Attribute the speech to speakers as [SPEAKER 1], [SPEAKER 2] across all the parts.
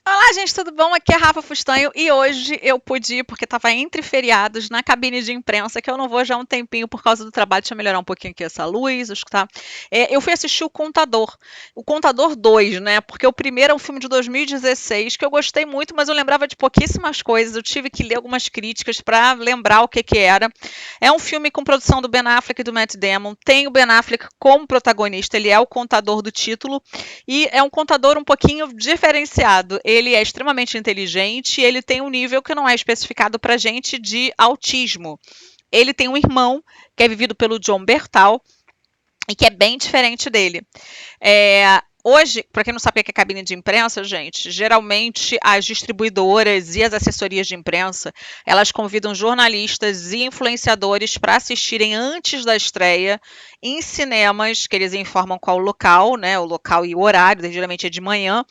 [SPEAKER 1] Olá, gente, tudo bom? Aqui é a Rafa Fustanho e hoje eu pude ir, porque estava entre feriados, na cabine de imprensa, que eu não vou já há um tempinho por causa do trabalho. Deixa eu melhorar um pouquinho aqui essa luz, acho que tá. Eu fui assistir o Contador 2, né? Porque o primeiro é um filme de 2016 que eu gostei muito, mas eu lembrava de pouquíssimas coisas. Eu tive que ler algumas críticas para lembrar o que que era. É um filme com produção do Ben Affleck e do Matt Damon. Tem o Ben Affleck como protagonista, ele é o contador do título. E é um contador um pouquinho diferenciado. Ele é extremamente inteligente e ele tem um nível que não é especificado para gente de autismo. Ele tem um irmão que é vivido pelo John Bertal e que é bem diferente dele. Hoje, para quem não sabe o que é cabine de imprensa, gente, geralmente as distribuidoras e as assessorias de imprensa, elas convidam jornalistas e influenciadores para assistirem antes da estreia em cinemas, que eles informam qual o local, né, o local e o horário, geralmente é de manhã,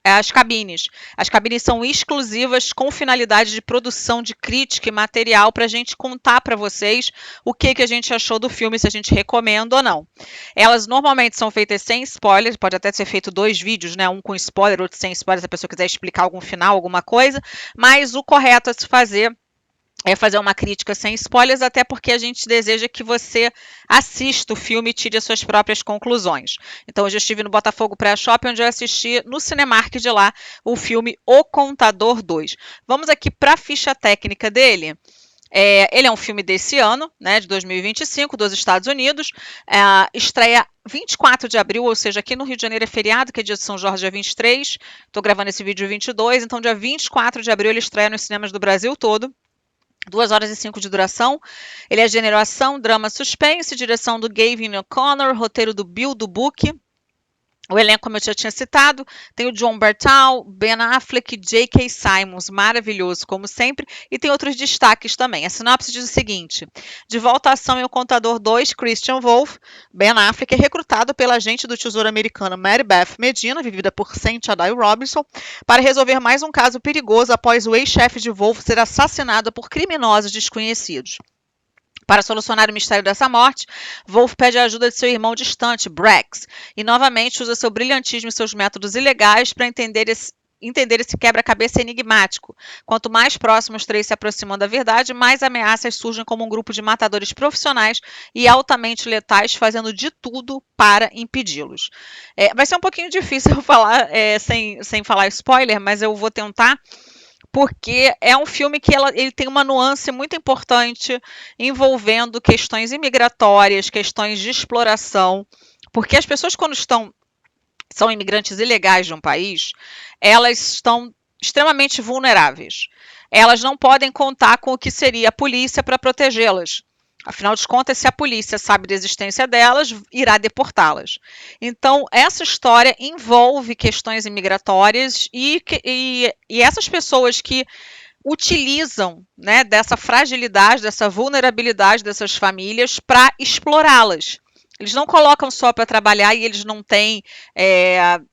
[SPEAKER 1] as cabines. As cabines são exclusivas com finalidade de produção de crítica e material para a gente contar para vocês o que, que a gente achou do filme, se a gente recomenda ou não. Elas normalmente são feitas sem spoilers, pode até ser feito dois vídeos, né? Um com spoiler, outro sem spoiler, se a pessoa quiser explicar algum final, alguma coisa, mas o correto a se fazer é fazer uma crítica sem spoilers, até porque a gente deseja que você assista o filme e tire as suas próprias conclusões. Então, hoje eu estive no Botafogo Pré-Shopping, onde eu assisti no Cinemark de lá o filme O Contador 2. Vamos aqui para a ficha técnica dele. Ele é um filme desse ano, né, de 2025, dos Estados Unidos. Estreia 24 de abril, ou seja, aqui no Rio de Janeiro é feriado, que é dia de São Jorge, dia 23. Estou gravando esse vídeo 22, então dia 24 de abril ele estreia nos cinemas do Brasil todo. 2 horas e 5 de duração. Ele é gênero ação, drama, suspense, direção do Gavin O'Connor, roteiro do Bill Dubuque. O elenco, como eu já tinha citado, tem o John Bertal, Ben Affleck, J.K. Simmons, maravilhoso, como sempre, e tem outros destaques também. A sinopse diz o seguinte: de volta à ação em O Contador 2, Christian Wolff, Ben Affleck é recrutado pela agente do Tesouro americano Mary Beth Medina, vivida por Cynthia Day Robinson, para resolver mais um caso perigoso após o ex-chefe de Wolff ser assassinado por criminosos desconhecidos. Para solucionar o mistério dessa morte, Wolff pede a ajuda de seu irmão distante, Brax, e novamente usa seu brilhantismo e seus métodos ilegais para entender esse quebra-cabeça enigmático. Quanto mais próximos os três se aproximam da verdade, mais ameaças surgem como um grupo de matadores profissionais e altamente letais, fazendo de tudo para impedi-los. Vai ser um pouquinho difícil eu falar sem falar spoiler, mas eu vou tentar, porque é um filme que ele tem uma nuance muito importante envolvendo questões imigratórias, questões de exploração, porque as pessoas quando são imigrantes ilegais de um país, elas estão extremamente vulneráveis. Elas não podem contar com o que seria a polícia para protegê-las. Afinal de contas, se a polícia sabe da existência delas, irá deportá-las. Então, essa história envolve questões imigratórias e essas pessoas que utilizam, né, dessa fragilidade, dessa vulnerabilidade dessas famílias para explorá-las. Eles não colocam só para trabalhar e eles não têm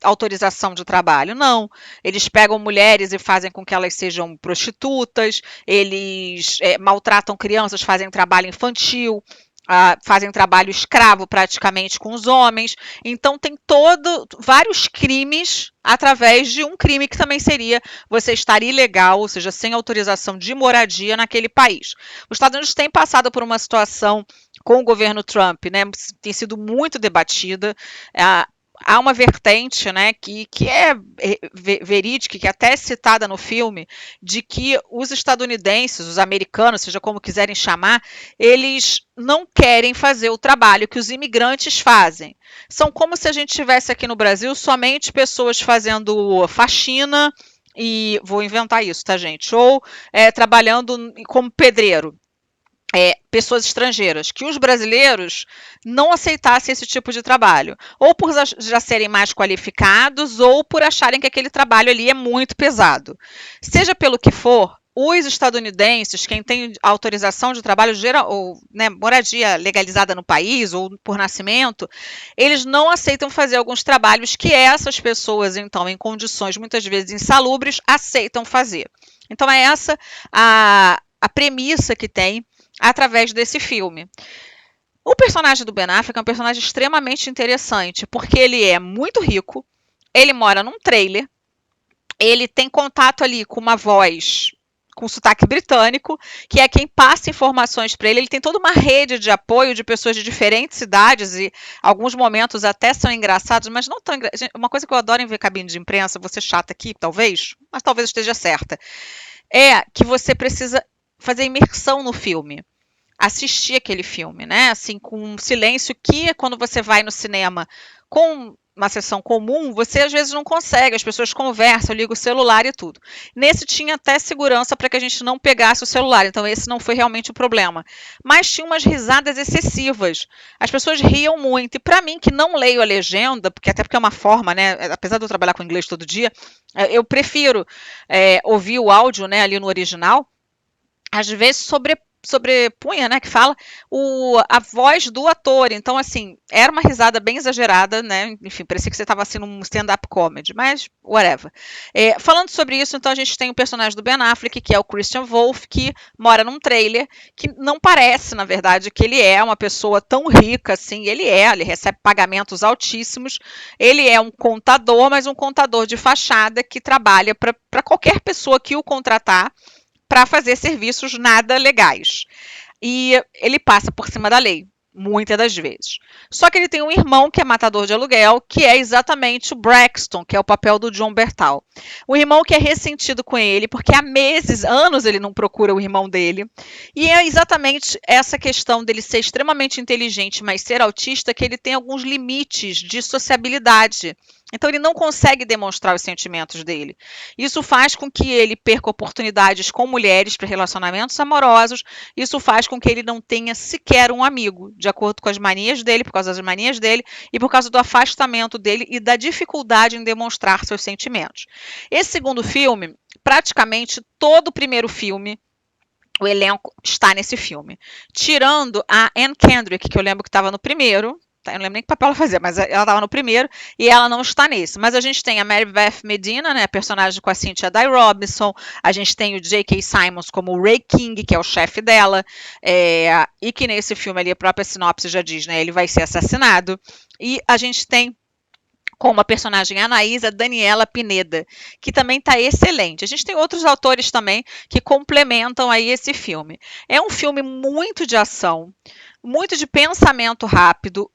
[SPEAKER 1] autorização de trabalho, não. Eles pegam mulheres e fazem com que elas sejam prostitutas, eles maltratam crianças, fazem trabalho infantil, fazem trabalho escravo praticamente com os homens. Então tem vários crimes através de um crime que também seria você estar ilegal, ou seja, sem autorização de moradia naquele país. Os Estados Unidos têm passado por uma situação com o governo Trump, né, tem sido muito debatida. Há uma vertente, né, que é verídica, que é até citada no filme, de que os estadunidenses, os americanos, seja como quiserem chamar, eles não querem fazer o trabalho que os imigrantes fazem. São como se a gente tivesse aqui no Brasil somente pessoas fazendo faxina, e vou inventar isso, tá, gente? Ou trabalhando como pedreiro. Pessoas estrangeiras, que os brasileiros não aceitassem esse tipo de trabalho, ou por já serem mais qualificados, ou por acharem que aquele trabalho ali é muito pesado. Seja pelo que for, os estadunidenses, quem tem autorização de trabalho geral, ou né, moradia legalizada no país, ou por nascimento, eles não aceitam fazer alguns trabalhos que essas pessoas, então, em condições muitas vezes insalubres, aceitam fazer. Então, é essa a premissa que tem através desse filme. O personagem do Ben Affleck é um personagem extremamente interessante, porque ele é muito rico, ele mora num trailer, ele tem contato ali com uma voz com sotaque britânico, que é quem passa informações para ele. Ele tem toda uma rede de apoio de pessoas de diferentes idades e alguns momentos até são engraçados, mas não tão engraçados. Uma coisa que eu adoro em ver cabine de imprensa, vou ser chata aqui, talvez, mas talvez esteja certa, é que você precisa fazer imersão no filme, assistir aquele filme, né? Assim, com um silêncio que quando você vai no cinema com uma sessão comum, você às vezes não consegue, as pessoas conversam, ligam o celular e tudo. Nesse tinha até segurança para que a gente não pegasse o celular, então esse não foi realmente o problema. Mas tinha umas risadas excessivas. As pessoas riam muito, e para mim que não leio a legenda, porque até porque é uma forma, né, apesar de eu trabalhar com inglês todo dia, eu prefiro ouvir o áudio, né, ali no original, às vezes sobrepunha, né, que fala, a voz do ator. Então, assim, era uma risada bem exagerada, né? Enfim, parecia que você estava assim num stand-up comedy, mas whatever. Falando sobre isso, então a gente tem o personagem do Ben Affleck, que é o Christian Wolff, que mora num trailer, que não parece, na verdade, que ele é uma pessoa tão rica assim. Ele recebe pagamentos altíssimos, ele é um contador, mas um contador de fachada que trabalha para qualquer pessoa que o contratar para fazer serviços nada legais. E ele passa por cima da lei, muitas das vezes. Só que ele tem um irmão que é matador de aluguel, que é exatamente o Braxton, que é o papel do John Bertal. O irmão que é ressentido com ele, porque há meses, anos ele não procura o irmão dele. E é exatamente essa questão dele ser extremamente inteligente, mas ser autista, que ele tem alguns limites de sociabilidade. Então ele não consegue demonstrar os sentimentos dele. Isso faz com que ele perca oportunidades com mulheres para relacionamentos amorosos. Isso faz com que ele não tenha sequer um amigo, de acordo com as manias dele, por causa das manias dele e por causa do afastamento dele e da dificuldade em demonstrar seus sentimentos. Esse segundo filme, praticamente todo o primeiro filme, o elenco está nesse filme. Tirando a Anne Kendrick, que eu lembro que estava no primeiro. Eu não lembro nem que papel ela fazia, mas ela estava no primeiro e ela não está nesse. Mas a gente tem a Mary Beth Medina, né, personagem com a Cynthia Dye Robinson. A gente tem o J.K. Simmons como o Ray King, que é o chefe dela. E que nesse filme ali, a própria sinopse já diz, né, ele vai ser assassinado. E a gente tem como a personagem Anaísa Daniela Pineda, que também está excelente. A gente tem outros autores também que complementam aí esse filme. É um filme muito de ação, muito de pensamento rápido,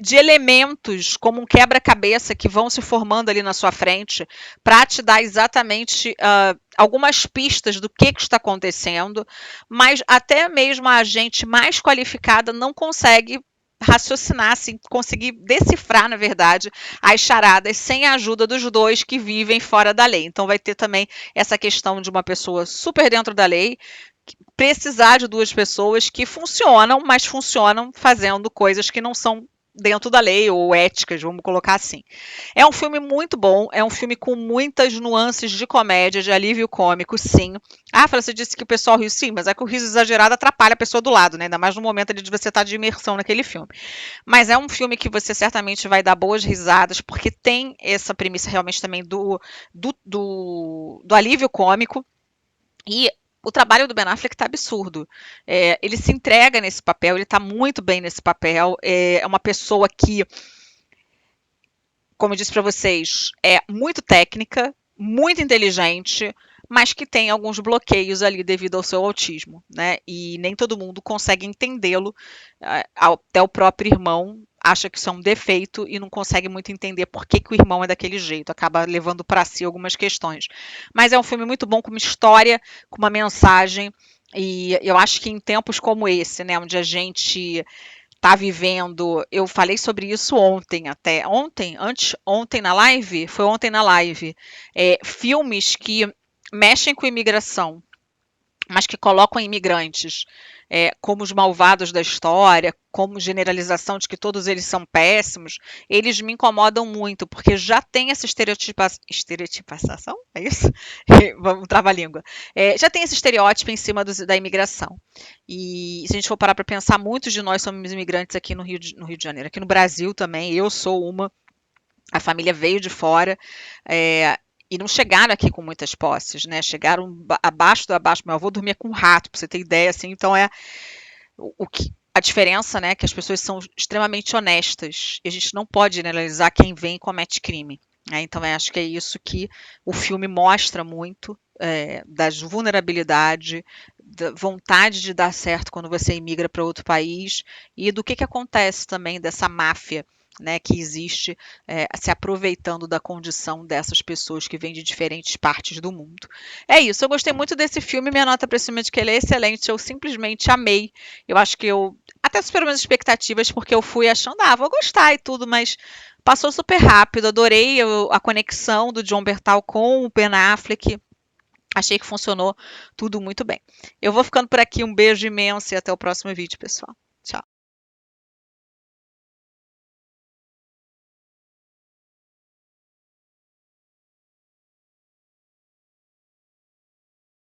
[SPEAKER 1] de elementos como um quebra-cabeça que vão se formando ali na sua frente para te dar exatamente algumas pistas do que está acontecendo, mas até mesmo a gente mais qualificada não consegue raciocinar, assim, conseguir decifrar, na verdade, as charadas sem a ajuda dos dois que vivem fora da lei. Então vai ter também essa questão de uma pessoa super dentro da lei precisar de duas pessoas que funcionam, mas funcionam fazendo coisas que não são dentro da lei ou éticas, vamos colocar assim. É um filme muito bom, é um filme com muitas nuances de comédia, de alívio cômico, sim. Ah, você disse que o pessoal riu, sim, mas é que o riso exagerado atrapalha a pessoa do lado, né? Ainda mais no momento ali de você estar de imersão naquele filme. Mas é um filme que você certamente vai dar boas risadas, porque tem essa premissa realmente também do alívio cômico. E o trabalho do Ben Affleck tá absurdo. Ele se entrega nesse papel, ele tá muito bem nesse papel. É uma pessoa que, como eu disse para vocês, é muito técnica, muito inteligente, mas que tem alguns bloqueios ali devido ao seu autismo, né? E nem todo mundo consegue entendê-lo. Até o próprio irmão acha que isso é um defeito e não consegue muito entender por que, que o irmão é daquele jeito, acaba levando para si algumas questões. Mas é um filme muito bom, com uma história, com uma mensagem, e eu acho que em tempos como esse, né, onde a gente está vivendo, eu falei sobre isso ontem até, ontem na live, foi ontem na live, filmes que mexem com imigração, mas que colocam imigrantes como os malvados da história, como generalização de que todos eles são péssimos, eles me incomodam muito, porque já tem essa estereotipação, é isso? Vamos travar a língua. Já tem esse estereótipo em cima da imigração. E se a gente for parar para pensar, muitos de nós somos imigrantes aqui no Rio de Janeiro, aqui no Brasil também, eu sou uma, a família veio de fora, e não chegaram aqui com muitas posses, né? Chegaram abaixo. Meu avô dormia com um rato, para você ter ideia, assim. Então a diferença, né? Que as pessoas são extremamente honestas e a gente não pode generalizar quem vem e comete crime. Então, eu acho que é isso que o filme mostra muito, das vulnerabilidade, da vontade de dar certo quando você imigra para outro país e do que acontece também dessa máfia, né, que existe, se aproveitando da condição dessas pessoas que vêm de diferentes partes do mundo. É isso, eu gostei muito desse filme, minha nota para esse filme é de que ele é excelente, eu simplesmente amei. Eu acho que eu até superei minhas expectativas, porque eu fui achando, vou gostar e tudo, mas passou super rápido, adorei a conexão do John Bertal com o Ben Affleck. Achei que funcionou tudo muito bem. Eu vou ficando por aqui, um beijo imenso e até o próximo vídeo, pessoal. Tchau.